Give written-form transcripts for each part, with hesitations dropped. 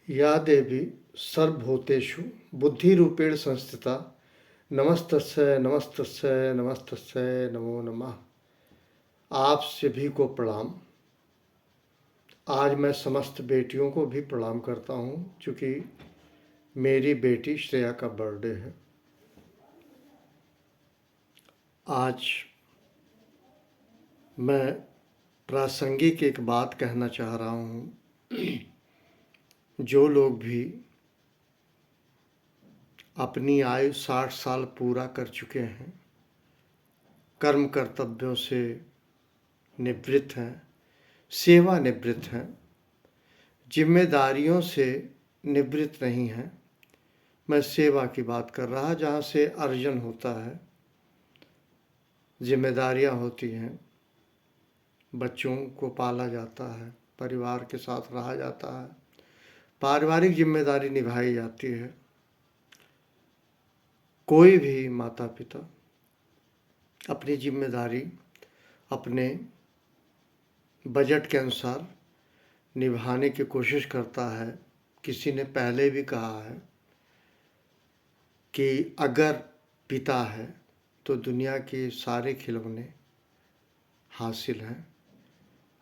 या देवी सर्वभूतेषु बुद्धिरूपेण संस्थिता नमस्तस्यै नमस्तस्यै नमस्तस्यै नमो नमः। आप सभी को प्रणाम। आज मैं समस्त बेटियों को भी प्रणाम करता हूँ, क्योंकि मेरी बेटी श्रेया का बर्थडे है। आज मैं प्रासंगिक एक बात कहना चाह रहा हूँ। जो लोग भी अपनी आयु 60 साल पूरा कर चुके हैं, कर्म कर्तव्यों से निवृत्त हैं, सेवानिवृत्त हैं, जिम्मेदारियों से निवृत्त नहीं हैं। मैं सेवा की बात कर रहा, जहाँ से अर्जन होता है, जिम्मेदारियाँ होती हैं, बच्चों को पाला जाता है, परिवार के साथ रहा जाता है, पारिवारिक जिम्मेदारी निभाई जाती है। कोई भी माता पिता अपनी जिम्मेदारी अपने बजट के अनुसार निभाने की कोशिश करता है। किसी ने पहले भी कहा है कि अगर पिता है तो दुनिया के सारे खिलौने हासिल हैं,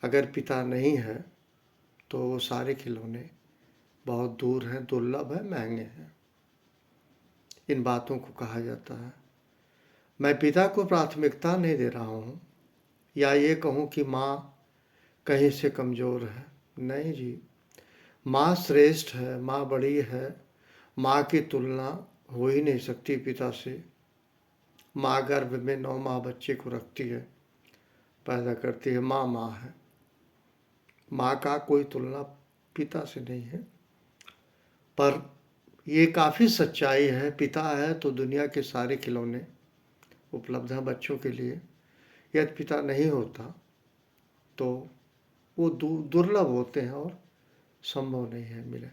अगर पिता नहीं है तो वो सारे खिलौने बहुत दूर हैं, दुर्लभ हैं, महंगे हैं। इन बातों को कहा जाता है। मैं पिता को प्राथमिकता नहीं दे रहा हूँ, या ये कहूँ कि माँ कहीं से कमज़ोर है। नहीं जी, माँ श्रेष्ठ है, माँ बड़ी है। माँ की तुलना हो ही नहीं सकती पिता से। माँ गर्भ में 9 माह बच्चे को रखती है, पैदा करती है। माँ माँ है। माँ का कोई तुलना पिता से नहीं है। पर ये काफ़ी सच्चाई है, पिता है तो दुनिया के सारे खिलौने उपलब्ध हैं बच्चों के लिए। यदि पिता नहीं होता तो वो दुर्लभ होते हैं और संभव नहीं है मिले।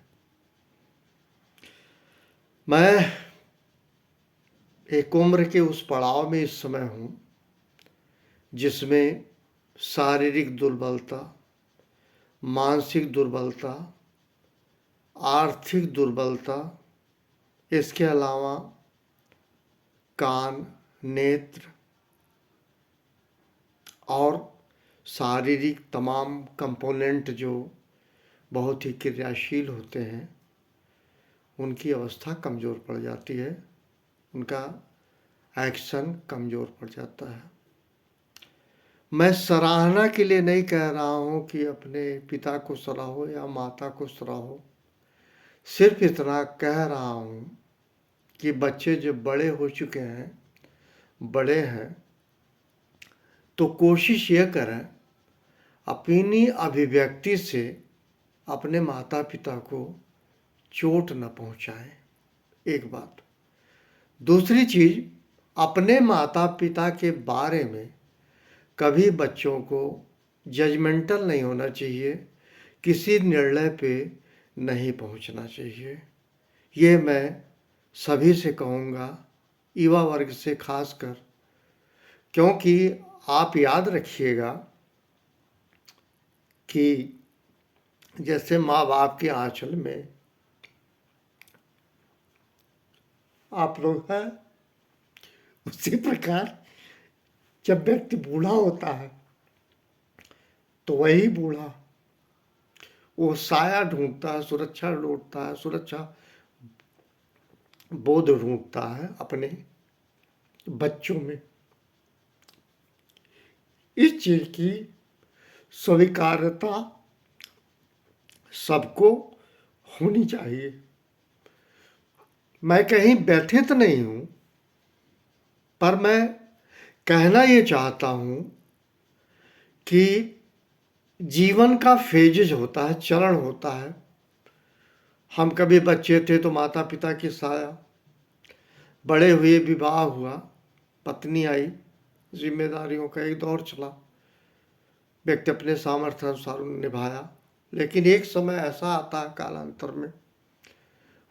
मैं एक उम्र के उस पड़ाव में इस समय हूँ जिसमें शारीरिक दुर्बलता, मानसिक दुर्बलता, आर्थिक दुर्बलता, इसके अलावा कान, नेत्र और शारीरिक तमाम कंपोनेंट जो बहुत ही क्रियाशील होते हैं, उनकी अवस्था कमज़ोर पड़ जाती है, उनका एक्शन कमज़ोर पड़ जाता है। मैं सराहना के लिए नहीं कह रहा हूँ कि अपने पिता को सराहो या माता को सराहो। सिर्फ इतना कह रहा हूँ कि बच्चे जब बड़े हो चुके हैं, बड़े हैं, तो कोशिश ये करें अपनी अभिव्यक्ति से अपने माता पिता को चोट न पहुँचाएं। एक बात। दूसरी चीज़, अपने माता पिता के बारे में कभी बच्चों को जजमेंटल नहीं होना चाहिए, किसी निर्णय पे नहीं पहुंचना चाहिए। ये मैं सभी से कहूँगा, युवा वर्ग से खासकर, क्योंकि आप याद रखिएगा कि जैसे माँ बाप के आंचल में आप लोग हैं, उसी प्रकार जब व्यक्ति बूढ़ा होता है तो वही बूढ़ा वो साया ढूंढता है, सुरक्षा ढूंढता है, सुरक्षा बोध ढूंढता है अपने बच्चों में। इस चीज की स्वीकार्यता सबको होनी चाहिए। मैं कहीं व्यथित नहीं हूं, पर मैं कहना ये चाहता हूं कि जीवन का फेजेज होता है, चरण होता है। हम कभी बच्चे थे तो माता पिता की साया, बड़े हुए विवाह हुआ, पत्नी आई, जिम्मेदारियों का एक दौर चला, व्यक्ति अपने सामर्थ्य अनुसार निभाया। लेकिन एक समय ऐसा आता है कालांतर में,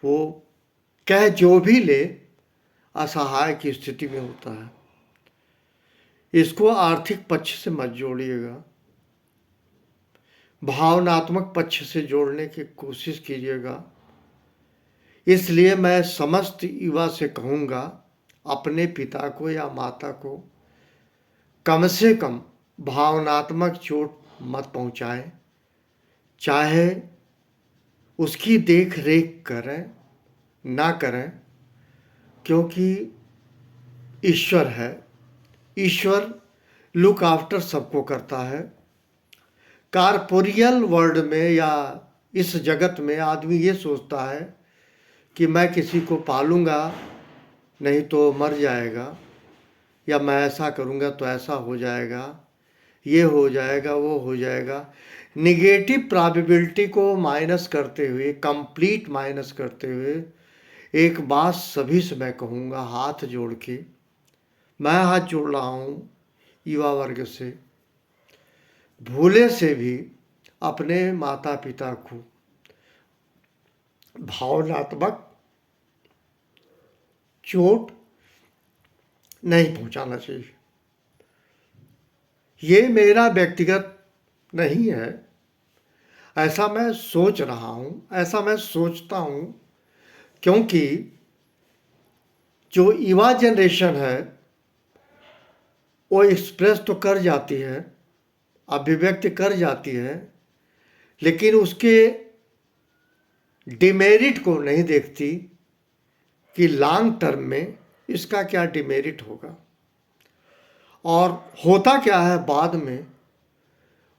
वो कह जो भी ले असहाय की स्थिति में होता है। इसको आर्थिक पक्ष से मत जोड़िएगा। भावनात्मक पक्ष से जोड़ने की कोशिश कीजिएगा। इसलिए मैं समस्त युवा से कहूँगा, अपने पिता को या माता को कम से कम भावनात्मक चोट मत पहुँचाएं, चाहे उसकी देख रेख करें ना करें, क्योंकि ईश्वर है। ईश्वर लुक आफ्टर सबको करता है। कॉर्पोरियल वर्ल्ड में या इस जगत में आदमी ये सोचता है कि मैं किसी को पालूंगा नहीं तो मर जाएगा, या मैं ऐसा करूंगा तो ऐसा हो जाएगा, ये हो जाएगा, वो हो जाएगा। निगेटिव प्रोबेबिलिटी को माइनस करते हुए, कंप्लीट माइनस करते हुए, एक बात सभी से मैं कहूँगा, हाथ जोड़ के मैं हाथ जोड़ रहा हूँ युवा वर्ग से, भूले से भी अपने माता पिता को भावनात्मक चोट नहीं पहुंचाना चाहिए। ये मेरा व्यक्तिगत नहीं है, ऐसा मैं सोच रहा हूँ, ऐसा मैं सोचता हूँ, क्योंकि जो युवा जनरेशन है वो एक्सप्रेस तो कर जाती है, अभिव्यक्त कर जाती है, लेकिन उसके डिमेरिट को नहीं देखती कि लॉन्ग टर्म में इसका क्या डिमेरिट होगा। और होता क्या है बाद में,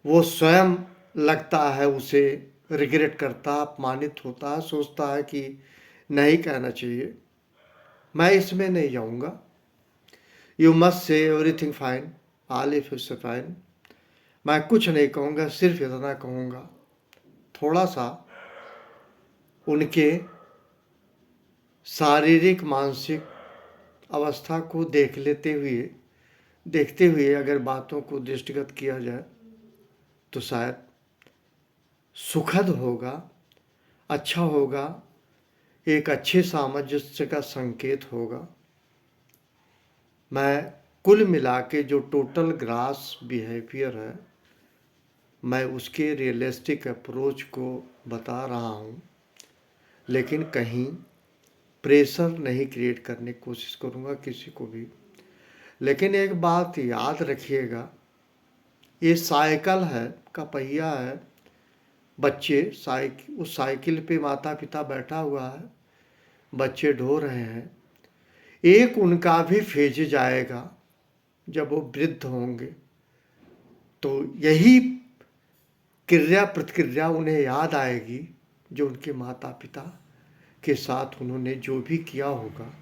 वो स्वयं लगता है उसे रिग्रेट करता, अपमानित होता है, सोचता है कि नहीं कहना चाहिए। मैं इसमें नहीं जाऊंगा। You must say everything fine, all is fine. मैं कुछ नहीं कहूँगा, सिर्फ इतना कहूँगा, थोड़ा सा उनके शारीरिक मानसिक अवस्था को देखते हुए अगर बातों को दृष्टिगत किया जाए तो शायद सुखद होगा, अच्छा होगा, एक अच्छे सामंजस्य का संकेत होगा। मैं कुल मिला के जो टोटल ग्रास बिहेवियर है, मैं उसके रियलिस्टिक अप्रोच को बता रहा हूँ, लेकिन कहीं प्रेशर नहीं क्रिएट करने की कोशिश करूँगा किसी को भी। लेकिन एक बात याद रखिएगा, ये साइकिल है, का पहिया है। बच्चे उस साइकिल पे माता पिता बैठा हुआ है, बच्चे ढो रहे हैं। एक उनका भी फेज जाएगा, जब वो वृद्ध होंगे तो यही क्रिया प्रतिक्रिया उन्हें याद आएगी जो उनके माता पिता के साथ उन्होंने जो भी किया होगा,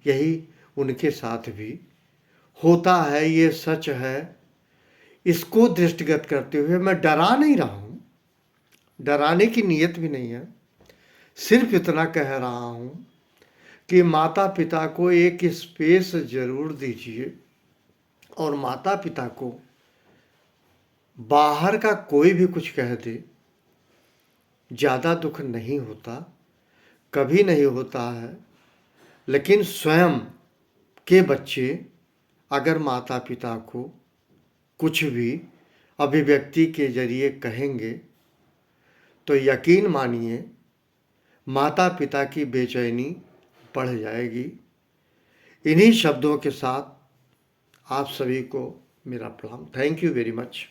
यही उनके साथ भी होता है। ये सच है। इसको दृष्टिगत करते हुए मैं डरा नहीं रहा हूँ, डराने की नीयत भी नहीं है, सिर्फ इतना कह रहा हूँ कि माता पिता को एक स्पेस जरूर दीजिए, और माता पिता को बाहर का कोई भी कुछ कह दे, ज़्यादा दुख नहीं होता, कभी नहीं होता है। लेकिन स्वयं के बच्चे अगर माता पिता को कुछ भी अभिव्यक्ति के जरिए कहेंगे तो यकीन मानिए माता पिता की बेचैनी बढ़ जाएगी। इन्हीं शब्दों के साथ आप सभी को मेरा प्रणाम। Thank you very much.